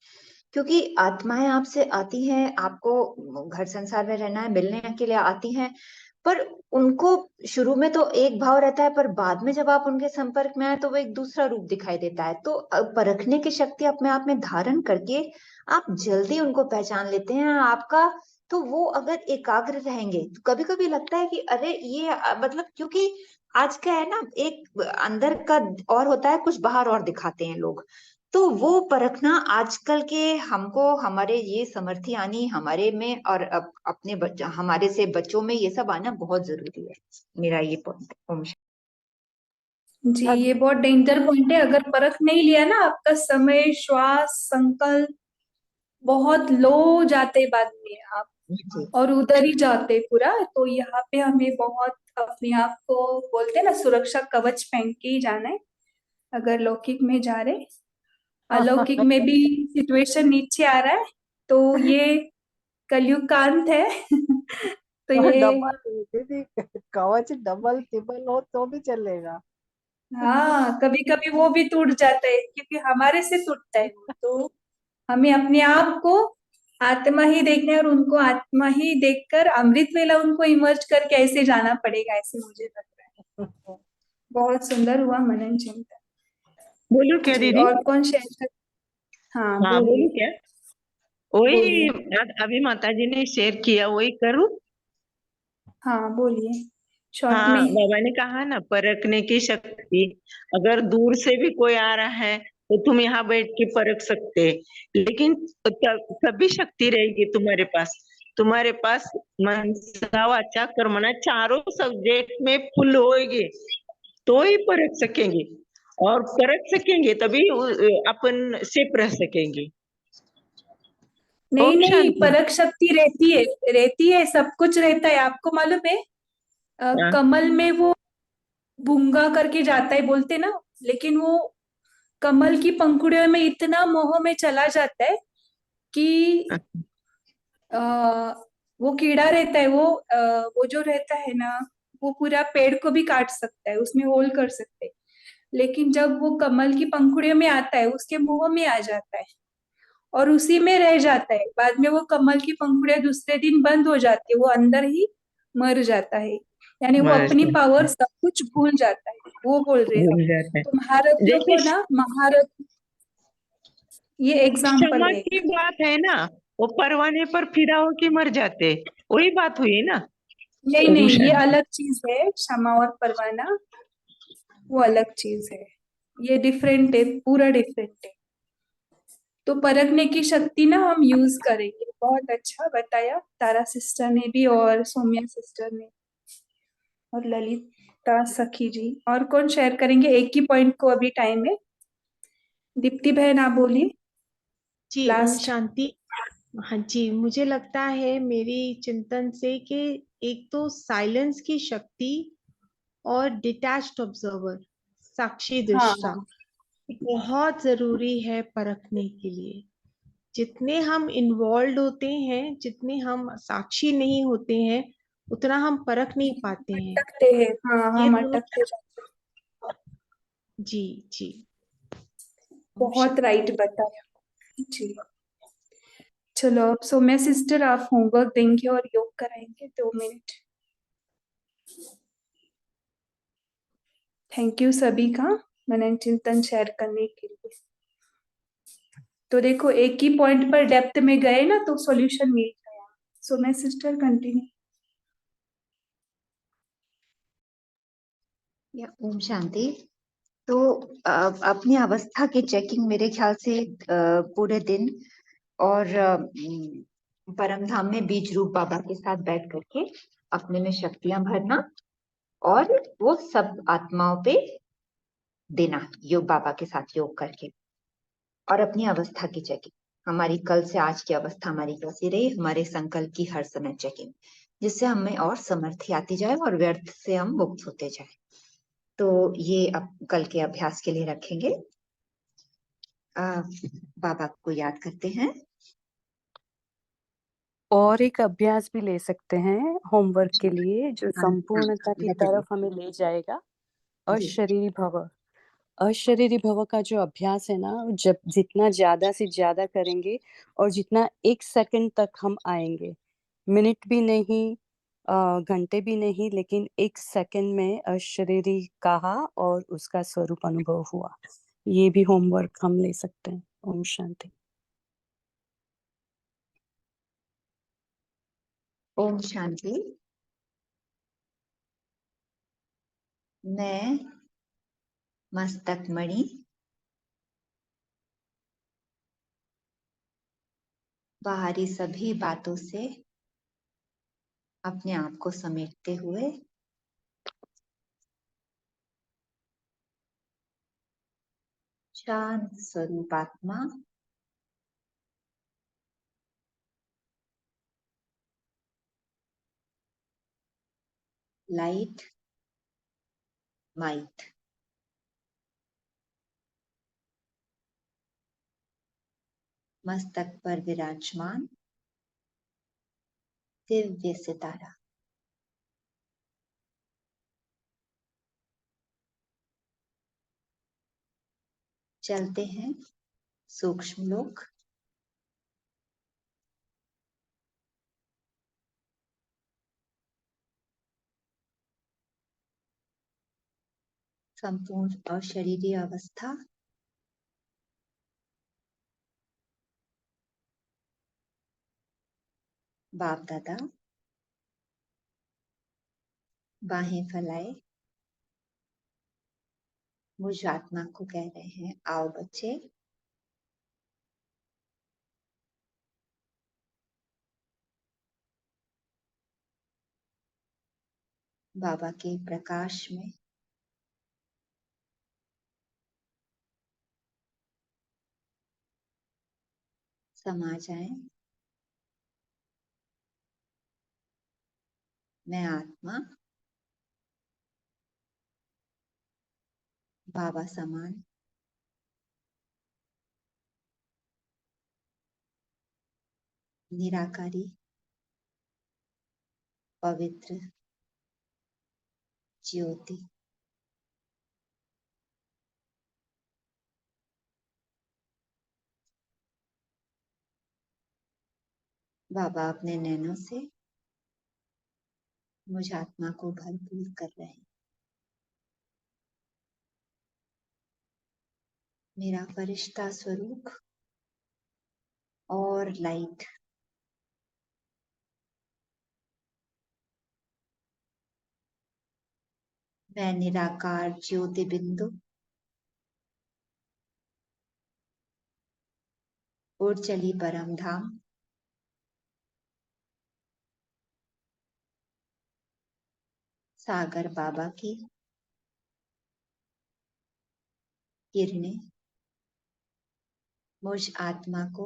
क्योंकि आत्माएं आपसे आती हैं, आपको घर संसार में रहना है, मिलने के लिए आती हैं, पर उनको शुरू में तो एक भाव रहता है, पर बाद में जब आप उनके संपर्क में आए तो वो एक दूसरा रूप दिखाई देता है। तो परखने की शक्ति अपने आप में धारण करके आप जल्दी उनको पहचान लेते हैं आपका। तो वो अगर एकाग्र रहेंगे तो कभी कभी लगता है कि अरे ये मतलब, क्योंकि आज का है ना, एक अंदर का और होता है, कुछ बाहर और दिखाते हैं लोग। तो वो परखना आजकल के हमको, हमारे ये समर्थी आनी हमारे में, और अपने हमारे से बच्चों में ये सब आना बहुत जरूरी है। मेरा ये पॉइंट। ओम जी ये बहुत डेंजर पॉइंट है। अगर परख नहीं लिया ना, आपका समय, श्वास, संकल्प बहुत लो जाते बाद में आप, शांति। और उधर ही जाते पूरा। तो यहाँ पे हमें बहुत अपने आप को, बोलते हैं ना, सुरक्षा कवच पहन के ही जाना है अगर लौकिक में जा रहे। अलौकिक में भी सिचुएशन नीचे आ रहा है, तो ये कलयुग का अंत है। तो ये डबल दीदी, कवच डबल ट्रिपल हो तो भी चलेगा। हाँ, कभी कभी वो भी टूट जाता है क्योंकि हमारे से टूटता है वो। तो हमें अपने आप को आत्मा ही देखना है और उनको आत्मा ही देखकर अमृत वेला उनको इमर्ज करके ऐसे जाना पड़ेगा, ऐसे मुझे लग रहा है। बहुत सुंदर हुआ मनन चिंतन। बोलू क्या जी, दीदी? और कौन शेयर कर? हाँ, हाँ, बोलू बोलिए क्या? वही बोलिए। अभी माता जी ने शेयर किया, वही करूँ? हाँ, बोलिए शॉर्ट हाँ, में। बाबा ने कहा ना, परखने की शक्ति। अगर दूर से भी कोई आ रहा है तो तुम यहाँ बैठ के परख सकते, लेकिन तभी शक्ति रहेगी तुम्हारे पास मनसा वाचा कर्मणा चारों सब्जेक्ट में फुल होएगी, तो ही परख सकेंगे। और परख सकेंगे तभी अपन सेफ रह सकेंगे। नहीं ओम नहीं, शांति। परख शक्ति रहती है, सब कुछ रहता है। आपको मालूम है हाँ, कमल में वो बूंगा करके जाता है बोलते ना, लेकिन वो कमल की पंखुड़ियों में इतना मोह में चला जाता है कि आ, वो कीड़ा रहता है, वो जो रहता है ना, वो पूरा पेड़ को भी काट सकता है, उसमें होल कर सकते हैं। लेकिन जब वो कमल की पंखुड़ियों में आता है, उसके मुंह में आ जाता है और उसी में रह जाता है। बाद में वो कमल की पंखुड़ियां दूसरे दिन बंद हो जाती है, वो अंदर ही मर जाता है। यानी वो मर अपनी जाते पावर सब कुछ भूल जाता है। वो बोल रहे हम, भूल जाते हैं। तो महारथियों जैसे को ना, महारथ ये एग्जाम्पल क्षमा है की एक। बात है ना, वो परवाने पर फिदा होके मर जाते, वही बात हुई ना। नहीं ओम नहीं, ये शांति। अलग चीज है, क्षमा और परवाना वो अलग चीज है। ये डिफरेंट है, पूरा डिफरेंट है। तो परखने की शक्ति ना हम यूज करेंगे। बहुत अच्छा बताया तारा सिस्टर ने भी और सौम्या सिस्टर ने और ललिता सखी जी। और कौन शेयर करेंगे? एक ही पॉइंट को, अभी टाइम है। दीप्ति बहन आप बोलिए जी ओम लास्ट। शांति। हाँ जी, मुझे लगता है मेरी चिंतन से कि एक तो साइलेंस की शक्ति और डिटैच्ड ऑब्जर्वर, साक्षी हाँ दृष्टा, हाँ, बहुत जरूरी है परखने के लिए। जितने हम इन्वॉल्व होते हैं, जितने हम साक्षी नहीं होते हैं, उतना हम परख नहीं पाते हैं। अटकते हैं। हाँ, ये हम दोनों। अटकते जाते हैं। जी जी। ओम बहुत शांति। राइट बताया जी। चलो अब सौम्या सिस्टर आप होमवर्क देंगे और योग कराएंगे 2 मिनट। थैंक यू सभी का मनन चिंतन शेयर करने के लिए। तो देखो, एक ही पॉइंट पर डेप्थ में गए ना तो सॉल्यूशन मिल गया। Soumya sister continue. या ओम शांति। तो अपनी अवस्था की चेकिंग मेरे ख्याल से पूरे दिन और परम धाम में बीज रूप बाबा के साथ बैठ करके अपने में शक्तियां भरना और वो सब आत्माओं पे देना, योग बाबा के साथ योग करके। और अपनी अवस्था की चेकिंग, हमारी कल से आज की अवस्था हमारी कैसी रही, हमारे संकल्प की हर समय चेकिंग, जिससे हमें और समर्थी आती जाए और व्यर्थ से हम मुक्त होते जाए। तो ये अब कल के अभ्यास के लिए रखेंगे। बाबा को याद करते हैं। और एक अभ्यास भी ले सकते हैं होमवर्क के लिए, जो हाँ हाँ, संपूर्णता की बताइए। तरफ हमें ले जाएगा। जी अशरीरी भव। अशरीरी भव का जो अभ्यास है ना, जब जितना ज्यादा से ज्यादा करेंगे और जितना 1 सेकंड तक हम आएंगे, मिनट भी नहीं, घंटे भी नहीं, लेकिन 1 सेकंड में अशरीरी कहा और उसका स्वरूप अनुभव हुआ। ये भी होमवर्क हम ले सकते हैं। ओम शांति। ओम शांति। मैं मस्तक मणि बाहरी सभी बातों से अपने आप को समेटते हुए शांत स्वरूप आत्मा लाइट माइट मस्तक पर विराजमान दिव्य सितारा। चलते हैं सूक्ष्म लोक। संपूर्ण अशरीरी अवस्था, बाप दादा बाहें फैलाए मुझ आत्मा को कह रहे हैं, आओ बच्चे, बाबा के प्रकाश में समा जाएं। मैं आत्मा बाबा समान निराकारी पवित्र ज्योति, बाबा अपने नैनों से मुझ आत्मा को भरपूर कर रहे हैं। मेरा फरिश्ता स्वरूप और लाइट मैं निराकार ज्योति बिंदु उड़ चली परम धाम, सागर बाबा की किरणें मुझ आत्मा को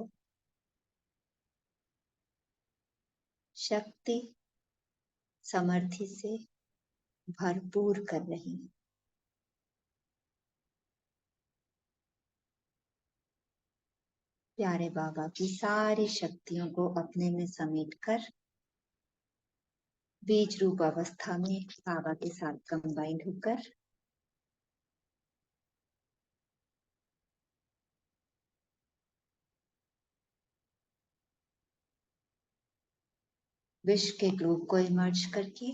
शक्ति समर्थि से भरपूर कर रही हैं। प्यारे बाबा की सारी शक्तियों को अपने में समेटकर बीज रूप अवस्था में बाबा के साथ कंबाइंड होकर विश्व के ग्लोब को इमर्ज करके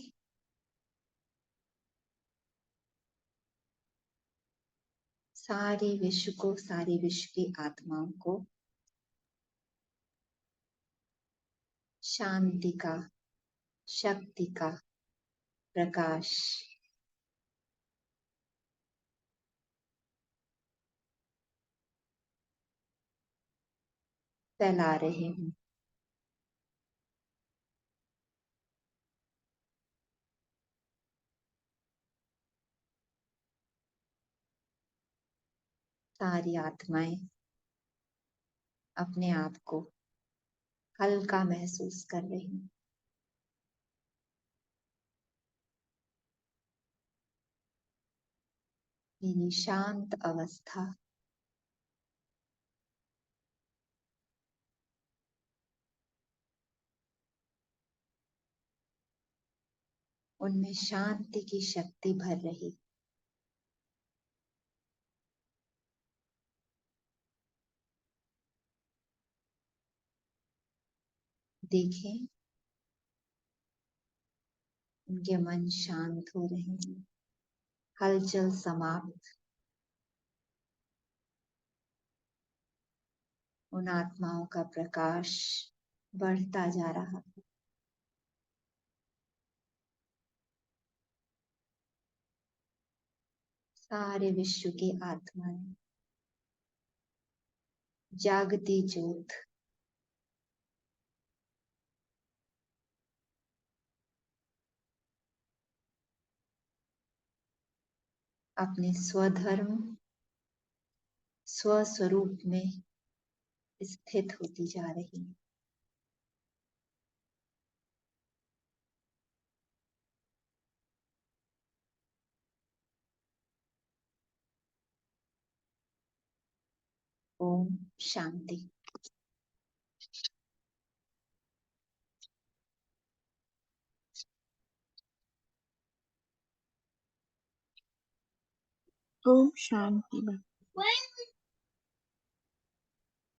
सारी विश्व की आत्माओं को शांति का, शक्ति का प्रकाश फैला रहे हूँ। सारी आत्माएं अपने आप को हल्का महसूस कर रही हैं। मेरी शांत अवस्था उनमें शांति की शक्ति भर रही। देखें उनके मन शांत हो रहे हैं, हलचल समाप्त। उन आत्माओं का प्रकाश बढ़ता जा रहा है। सारे विश्व की आत्माएं जागती ज्योत अपने स्वधर्म स्वस्वरूप में स्थित होती जा रही है। ओम शांति। ओम शांति।